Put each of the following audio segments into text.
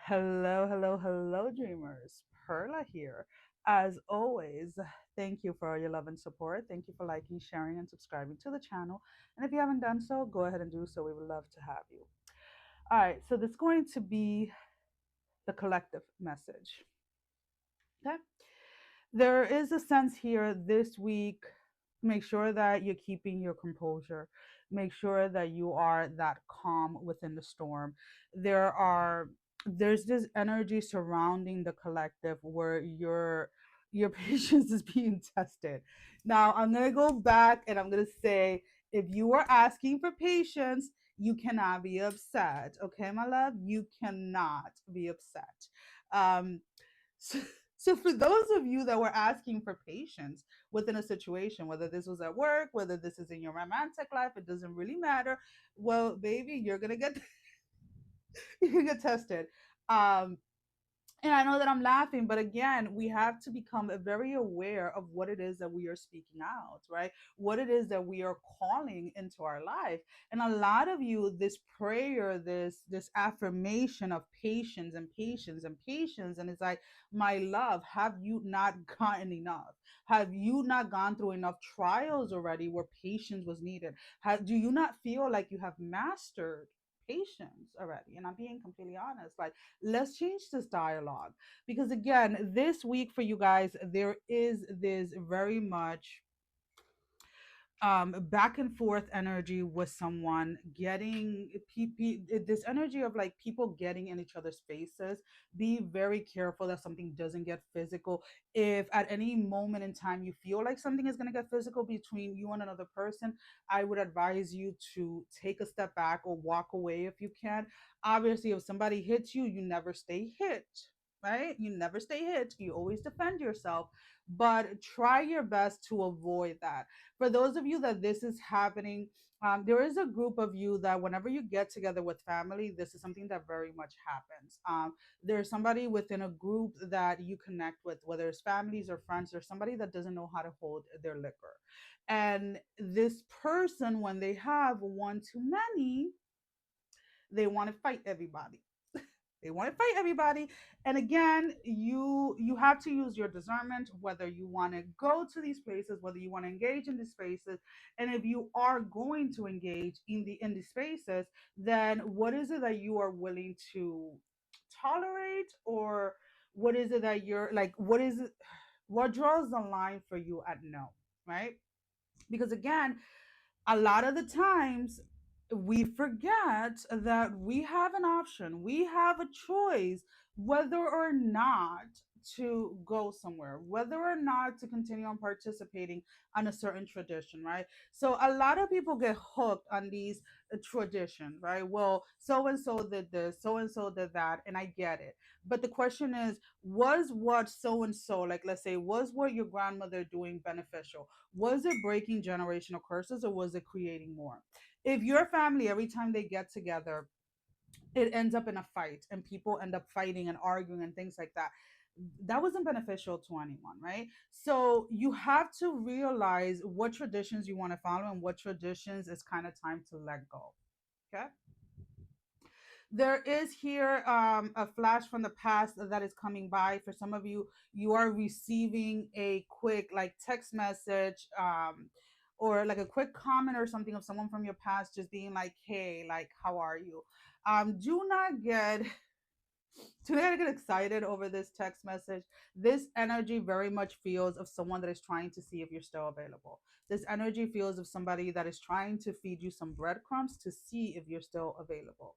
Hello, hello, hello, dreamers. Perla here. As always, thank you for all your love and support. Thank you for liking, sharing, and subscribing to the channel. And if you haven't done so, go ahead and do so. We would love to have you. All right, so this is going to be the collective message. Okay. There is a sense here this week. Make sure that you're keeping your composure. Make sure that you are that calm within the storm. There's this energy surrounding the collective where your patience is being tested. Now I'm gonna go back and I'm gonna say if you are asking for patience, you cannot be upset. Okay, my love, you cannot be upset. Um, so, so for those of you that were asking for patience within a situation, whether this was at work, whether this is in your romantic life, it doesn't really matter. Well, baby, you're gonna get you're gonna get tested. Um, and I know that I'm laughing, but again, we have to become very aware of what it is that we are speaking out, right? What it is that we are calling into our life. And a lot of you, this prayer, this affirmation of patience and patience and patience, and it's like, my love, have you not gotten enough? Have you not gone through enough trials already where patience was needed? Do you not feel like you have mastered patience already? And I'm being completely honest. Like, let's change this dialogue because again, this week for you guys there is this very much back and forth energy with someone getting this energy of like people getting in each other's faces. Be very careful that something doesn't get physical. If at any moment in time you feel like something is going to get physical between you and another person, I would advise you to take a step back or walk away if you can. Obviously, if somebody hits you, you never stay hit, right? You never stay hit, you always defend yourself, but try your best to avoid that. For those of you that this is happening, there is a group of you that whenever you get together with family, this is something that very much happens. There's somebody within a group that you connect with, whether it's families or friends, or somebody that doesn't know how to hold their liquor. And this person, when they have one too many, they want to fight everybody. They want to fight everybody. And again, you have to use your discernment whether you want to go to these places, whether you want to engage in these spaces. And if you are going to engage in these spaces, then what is it that you are willing to tolerate? Or what is it that you're like, what draws the line for you at no, right? Because again, a lot of the times we forget that we have an option, we have a choice whether or not to go somewhere, whether or not to continue on participating on a certain tradition, right? So a lot of people get hooked on these traditions, right? Well, so and so did this, so and so did that, and I get it. But the question is, was what so and so, like let's say, was what your grandmother doing beneficial? Was it breaking generational curses or was it creating more? If your family, every time they get together, it ends up in a fight and people end up fighting and arguing and things like that, that wasn't beneficial to anyone, right? So you have to realize what traditions you want to follow and what traditions is kind of time to let go. Okay. There is here a flash from the past that is coming by. For some of you, you are receiving a quick like text message, or like a quick comment or something of someone from your past just being like, hey, like, how are you? Do not get do not get excited over this text message. This energy very much feels of someone that is trying to see if you're still available. This energy feels of somebody that is trying to feed you some breadcrumbs to see if you're still available,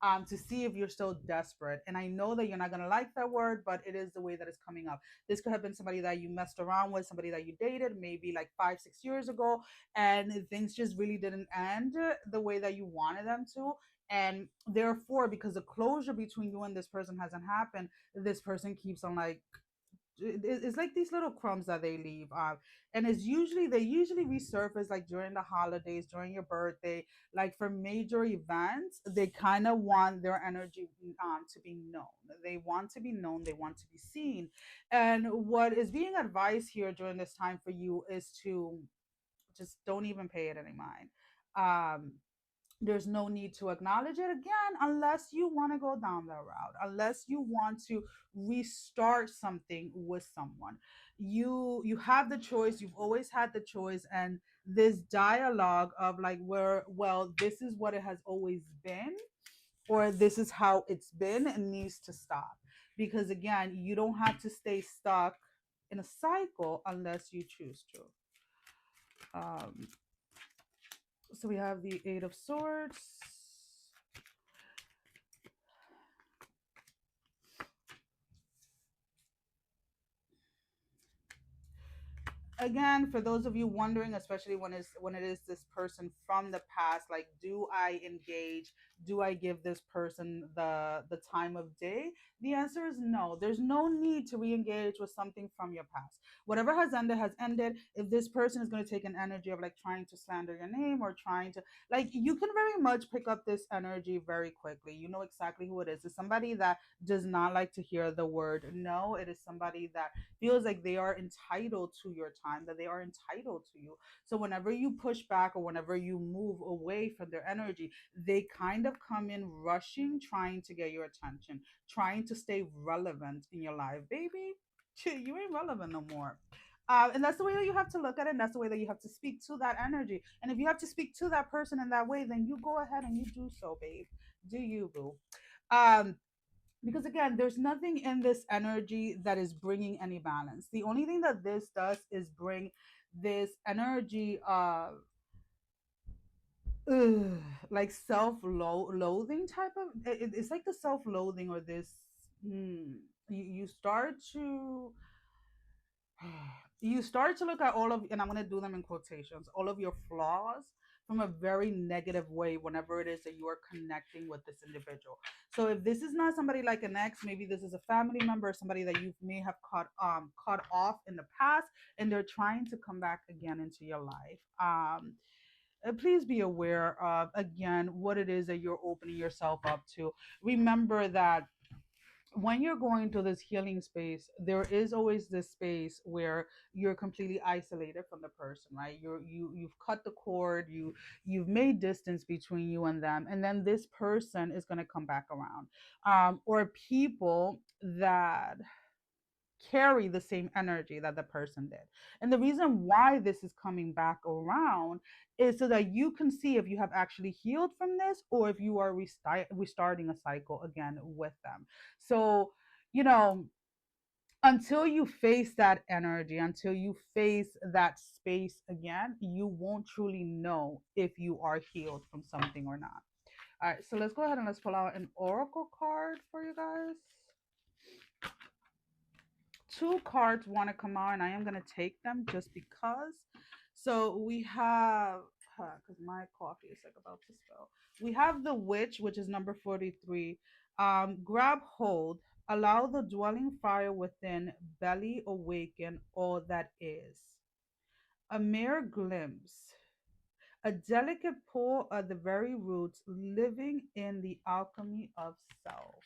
to see if you're still desperate. And I know that you're not going to like that word, but it is the way that it's coming up. This could have been somebody that you messed around with, somebody that you dated maybe like 5, 6 years ago, and things just really didn't end the way that you wanted them to. And therefore, because the closure between you and this person hasn't happened, this person keeps on like, it's like these little crumbs that they leave, and it's usually they usually resurface like during the holidays, during your birthday, like for major events. They kind of want their energy to be known. They want to be known, they want to be seen. And what is being advised here during this time for you is to just don't even pay it any mind. um There's no need to acknowledge it again unless you want to go down that route, unless you want to restart something with someone. You have the choice, you've always had the choice, and this dialogue of like, where, well, this is what it has always been, or this is how it's been, and needs to stop. Because again, you don't have to stay stuck in a cycle unless you choose to. um so we have the Eight of Swords. Again, for those of you wondering, especially when it is this person from the past, like, do I engage, do I give this person the time of day? The answer is no. There's no need to re-engage with something from your past. Whatever has ended. If this person is going to take an energy of like trying to slander your name, or trying to, like, you can very much pick up this energy very quickly. You know exactly who it is. It's somebody that does not like to hear the word no. It is somebody that feels like they are entitled to your time, that they are entitled to you. So whenever you push back, or whenever you move away from their energy, they kind of come in rushing, trying to get your attention, trying to stay relevant in your life. Baby, you ain't relevant no more. And that's the way that you have to look at it. And that's the way that you have to speak to that energy. And if you have to speak to that person in that way, then you go ahead and you do so, babe. Do you, boo? Um, because again, there's nothing in this energy that is bringing any balance. The only thing that this does is bring this energy of, ugh, like self-loathing type of, it's like the self-loathing, or this, you start to, you start to look at all of, and I'm going to do them in quotations, all of your flaws from a very negative way whenever it is that you are connecting with this individual. So if this is not somebody like an ex, maybe this is a family member, somebody that you may have caught off in the past, and they're trying to come back again into your life. Please be aware of, again, what it is that you're opening yourself up to. Remember that when you're going to this healing space, there is always this space where you're completely isolated from the person, right? You've cut the cord, you've made distance between you and them, and then this person is going to come back around. Or people that carry the same energy that the person did. And the reason why this is coming back around is so that you can see if you have actually healed from this, or if you are restarting a cycle again with them. So, you know, until you face that energy, until you face that space again, you won't truly know if you are healed from something or not. All right, so let's go ahead and let's pull out an oracle card for you guys. Two cards want to come out, and I am going to take them just because. So we have, because my coffee is like about to spill. We have the Witch, which is number 43. Grab hold, allow the dwelling fire within, belly awaken all that is. A mere glimpse, a delicate pull at the very roots, living in the alchemy of self.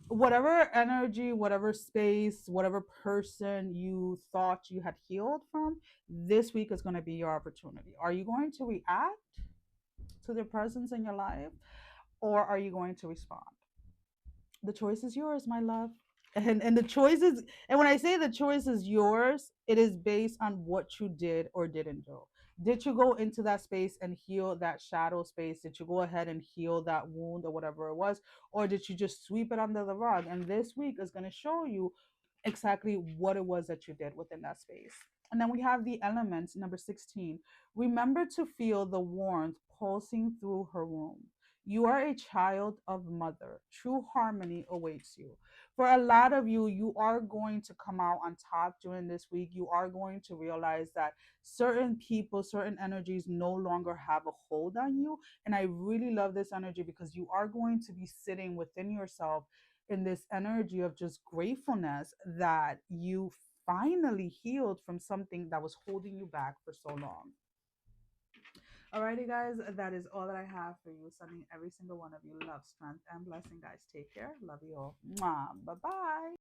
Whatever energy, whatever space, whatever person you thought you had healed from, this week is going to be your opportunity. Are you going to react to their presence in your life, or are you going to respond? The choice is yours, my love. And the choice is, and when I say the choice is yours, it is based on what you did or didn't do. Did you go into that space and heal that shadow space? Did you go ahead and heal that wound or whatever it was? Or did you just sweep it under the rug? And this week is going to show you exactly what it was that you did within that space. And then we have the elements, number 16. Remember to feel the warmth pulsing through her womb. You are a child of mother. True harmony awaits you. For a lot of you, you are going to come out on top during this week. You are going to realize that certain people, certain energies no longer have a hold on you. And I really love this energy because you are going to be sitting within yourself in this energy of just gratefulness that you finally healed from something that was holding you back for so long. Alrighty, guys, that is all that I have for you. Sending every single one of you love, strength, and blessing, guys. Take care. Love you all. Bye bye.